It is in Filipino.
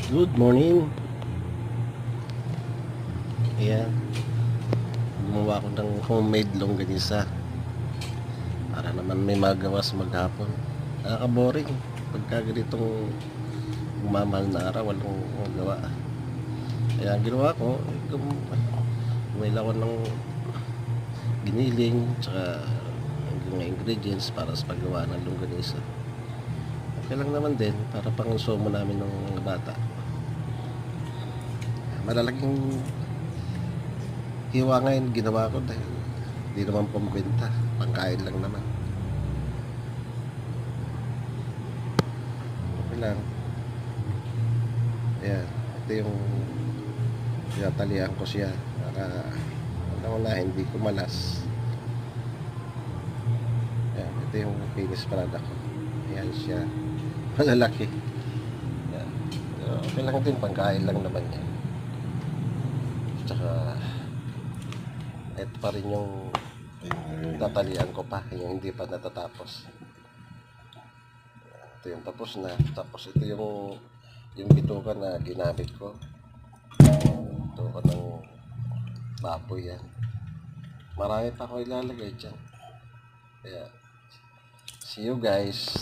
Good morning. Ayan, gumawa ko ng homemade longganisa para naman may magawas maghapon. Nakaka-boring pagka ganitong umamahal na araw, walang magawa. Kaya ginawa ko, gumawa ko ng giniling tsaka mga ingredients para sa paggawa ng longganisa. Okay lang naman din para pang-consumo namin ng mga bata. Malalaking hiwa ngayon ginawa ko dahil hindi naman pambenta, pangkain lang naman. Okay lang. Ayan, ito yung tinatalian ko siya para na hindi kumalas. Ayan, ito yung finish product ko. Ayan siya, malalaki. Ayan. Okay lang din, pangkain lang naman yan. Tsaka ito pa rin yung tatalian ko pa, yung hindi pa natatapos. Ito yung tapos na. Tapos ito yung bituka na ginamit ko. Bituka ng baboy yan. Marami pa ako ilalagay dyan. Kaya see you guys.